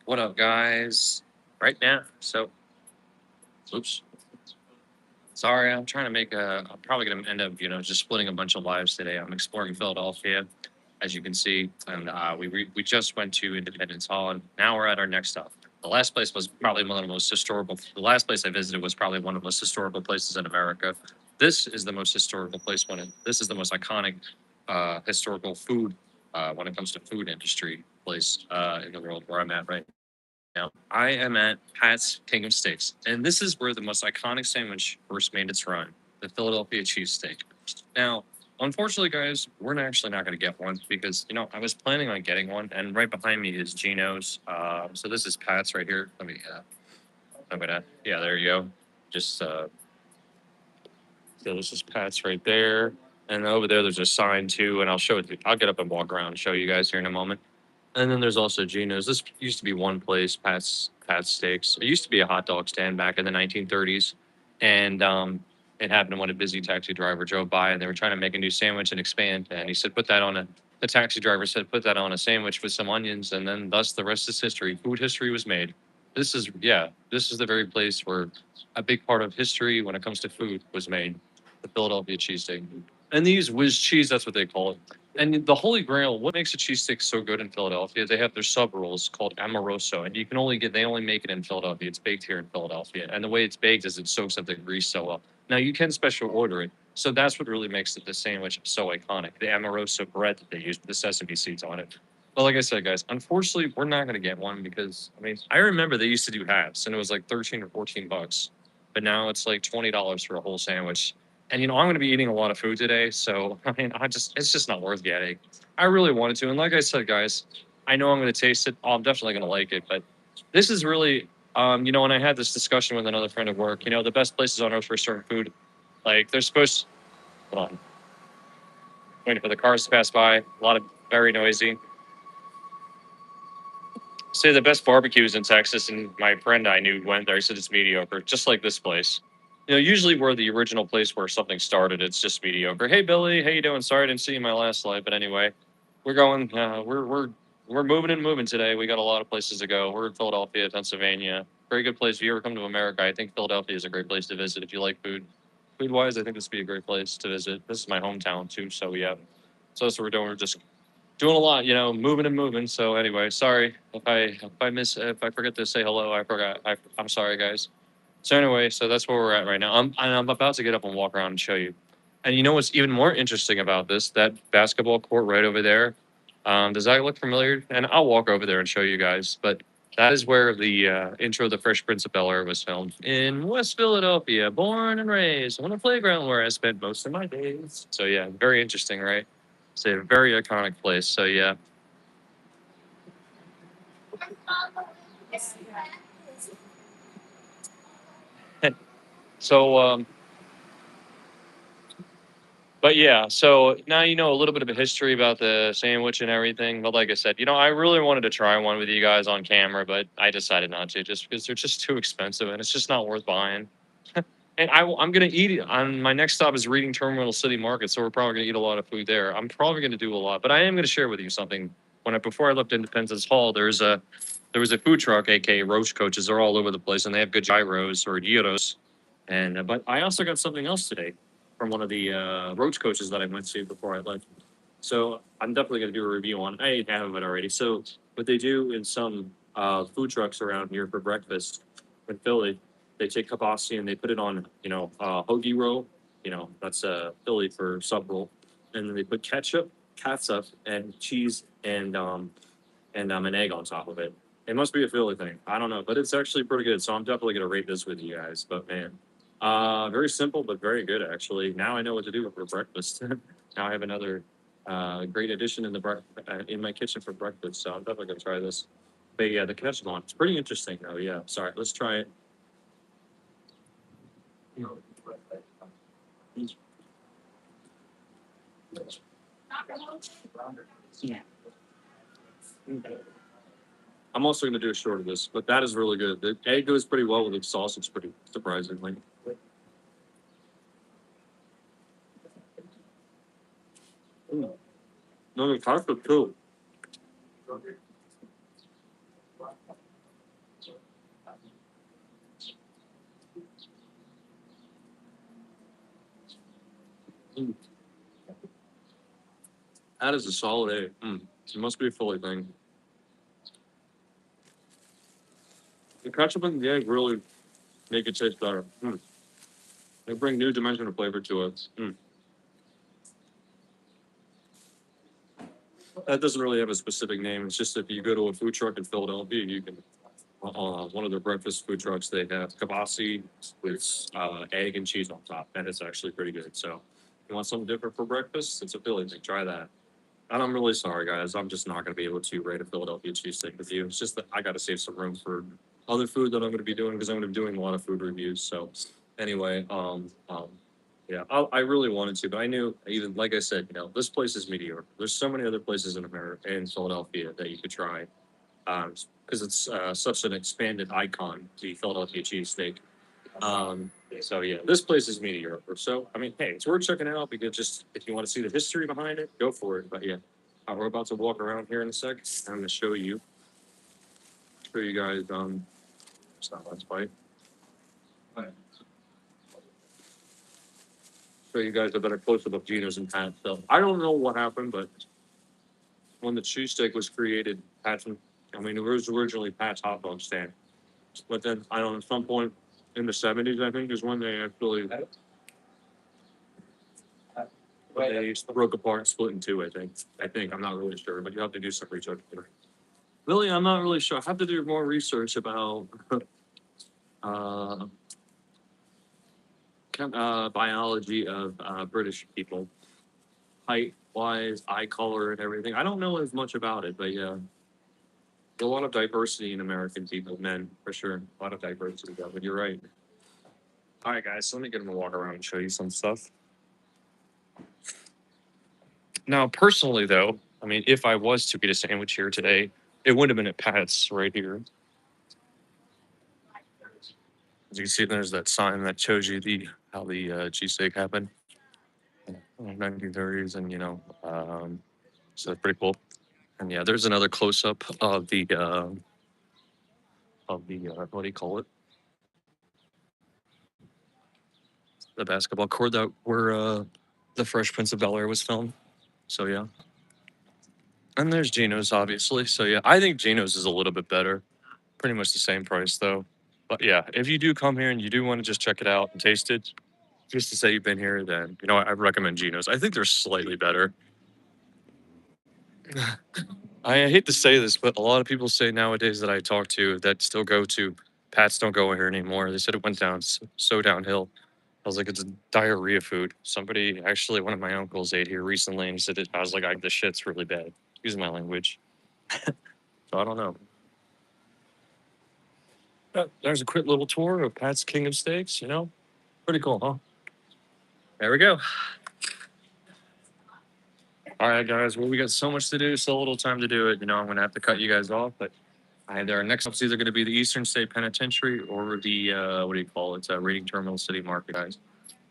What up, guys? Right now. So, oops. Sorry, I'm trying to make a. I'm probably going to end up, just splitting a bunch of lives today. I'm exploring Philadelphia, as you can see, and we just went to Independence Hall, and now we're at our next stop. The last place was probably one of the most historical. The last place I visited was probably one of the most historical places in America. This is the most historical place. This is the most iconic historical food when it comes to food industry place in the world where I'm at right now. I am at Pat's Kingdom Steaks, and this is where the most iconic sandwich first made its run, the Philadelphia cheesesteak. Now, unfortunately, guys, we're actually not going to get one because, I was planning on getting one, and right behind me is Gino's. So this is Pat's right here. Yeah, there you go. Just, so this is Pat's right there. And over there's a sign too, and I'll show it. I'll get up and walk around and show you guys here in a moment. And then there's also Gino's. This used to be one place, Pat's Steaks. It used to be a hot dog stand back in the 1930s, and it happened when a busy taxi driver drove by, and they were trying to make a new sandwich and expand. And he said, "Put that on a." The taxi driver said, "Put that on a sandwich with some onions," and then thus the rest is history. Food history was made. This is the very place where a big part of history when it comes to food was made. The Philadelphia cheesesteak. And they use whiz cheese. That's what they call it. And the holy grail, what makes a cheesesteak so good in Philadelphia? They have their sub rolls called Amoroso, and they only make it in Philadelphia. It's baked here in Philadelphia, and the way it's baked is it soaks up the grease so well. Now you can special order it, so that's what really makes the sandwich so iconic. The Amoroso bread that they use with the sesame seeds on it. But like I said, guys, unfortunately, we're not going to get one because I remember they used to do halves, and it was like 13 or 14 bucks, but now it's like $20 for a whole sandwich. And I'm going to be eating a lot of food today, so it's just not worth getting. I really wanted to, and like I said, guys, I know I'm going to taste it. Oh, I'm definitely going to like it, but this is really, when I had this discussion with another friend at work, the best places on earth for certain food, like they're supposed. Hold on, waiting for the cars to pass by. A lot of very noisy. Say the best barbecues in Texas, and my friend I knew went there. He said it's mediocre, just like this place. Usually we're the original place where something started. It's just mediocre. Hey Billy, how you doing? Sorry I didn't see you in my last slide, but anyway, we're going. We're moving and moving today. We got a lot of places to go. We're in Philadelphia, Pennsylvania. Very good place. If you ever come to America, I think Philadelphia is a great place to visit if you like food. Food wise, I think this would be a great place to visit. This is my hometown too, so yeah. So that's what we're doing. We're just doing a lot, moving and moving. So anyway, sorry if I forget to say hello. I forgot. I'm sorry, guys. So anyway, so that's where we're at right now. I'm about to get up and walk around and show you. And you know what's even more interesting about this? That basketball court right over there. Does that look familiar? And I'll walk over there and show you guys. But that is where the intro of the Fresh Prince of Bel Air was filmed in West Philadelphia, born and raised on a playground where I spent most of my days. So yeah, very interesting, right? It's a very iconic place. So yeah. So but yeah, so now you know a little bit of a history about the sandwich and everything. But like I said, I really wanted to try one with you guys on camera, but I decided not to just because they're just too expensive and it's just not worth buying. And I'm gonna eat it. On my next stop is Reading Terminal City Market, so we're probably gonna eat a lot of food there. I'm probably gonna do a lot, but I am gonna share with you something. Before I left Independence Hall, there was a food truck, aka Roach Coaches. They're all over the place, and they have good gyros or gyros. And but I also got something else today from one of the Roach Coaches that I went to before I left. So I'm definitely gonna do a review on it. I have it already. So what they do in some food trucks around here for breakfast in Philly. They take kibasi and they put it on, hoagie roll. That's Philly for sub roll, and then they put ketchup, catsup, and cheese and an egg on top of it. It must be a Philly thing. I don't know, but it's actually pretty good. So I'm definitely gonna rate this with you guys. But man, very simple but very good actually. Now I know what to do for breakfast. Now I have another great addition in my kitchen for breakfast. So I'm definitely gonna try this. But yeah, the ketchup on it's pretty interesting though. Yeah, sorry. Let's try it. I'm also gonna do a short of this, but that is really good. The egg goes pretty well with the sausage, pretty surprisingly. Mm. No, the ketchup too. Mm. That is a solid egg. It must be a Philly thing. The ketchup and the egg really make it taste better. They bring new dimension of flavor to it. That doesn't really have a specific name. It's just if you go to a food truck in Philadelphia, you can one of their breakfast food trucks. They have kibasi with egg and cheese on top, and it's actually pretty good. So, you want something different for breakfast? It's a Philly thing. Try that. And I'm really sorry, guys. I'm just not going to be able to rate a Philadelphia cheesesteak with you. It's just that I got to save some room for other food that I'm going to be doing because I'm going to be doing a lot of food reviews. So, anyway, yeah, I really wanted to, but I knew even like I said, this place is mediocre. There's so many other places in America, in Philadelphia, that you could try, because it's such an expanded icon, the Philadelphia cheesesteak. So yeah, this place is mediocre. So I mean, hey, it's worth checking out because just if you want to see the history behind it, go for it. But yeah, we're about to walk around here in a sec. I'm gonna show you guys. It's not Let's Bite. Show you guys a better close up of Geno's and Pat. So I don't know what happened, but when the cheesesteak was created, I mean, it was originally Pat's hot dog stand, but then I don't know, at some point in the '70s, I think, is when they actually they broke apart and split in two. I think I'm not really sure, but you have to do some research. Really, I'm not really sure. I have to do more research about uh, biology of British people, height wise, eye color, and everything. I don't know as much about it, but yeah, a lot of diversity in American people, men for sure. A lot of diversity, though. But you're right. All right, guys. So let me get him to walk around and show you some stuff. Now, personally, though, I mean, if I was to get a sandwich here today, it would have been at Pat's right here. As you can see, there's that sign that shows you the how the cheesesteak happened, 1930s, and so it's pretty cool. And yeah, there's another close up of the what do you call it? The basketball court that where the Fresh Prince of Bel Air was filmed. So yeah, and there's Geno's obviously. So yeah, I think Geno's is a little bit better. Pretty much the same price though. But yeah, if you do come here and you do want to just check it out and taste it, just to say you've been here, then I recommend Geno's. I think they're slightly better. I hate to say this, but a lot of people say nowadays that I talk to that still go to Pats don't go here anymore. They said it went down so downhill. I was like, it's a diarrhea food. Somebody, actually, one of my uncles ate here recently and said it. I was like, the shit's really bad. Excuse my language. So I don't know. There's a quick little tour of Pat's King of Steaks. Pretty cool, huh? There we go. All right, guys. Well, we got so much to do, so little time to do it. I'm gonna have to cut you guys off, but our next stop's either gonna be the Eastern State Penitentiary or the what do you call it? Reading Terminal City Market, guys.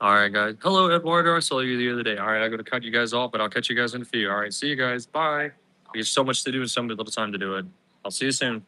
All right, guys. Hello, Eduardo. I saw you the other day. All right, I'm gonna cut you guys off, but I'll catch you guys in a few. All right, see you guys. Bye. We have so much to do and so little time to do it. I'll see you soon.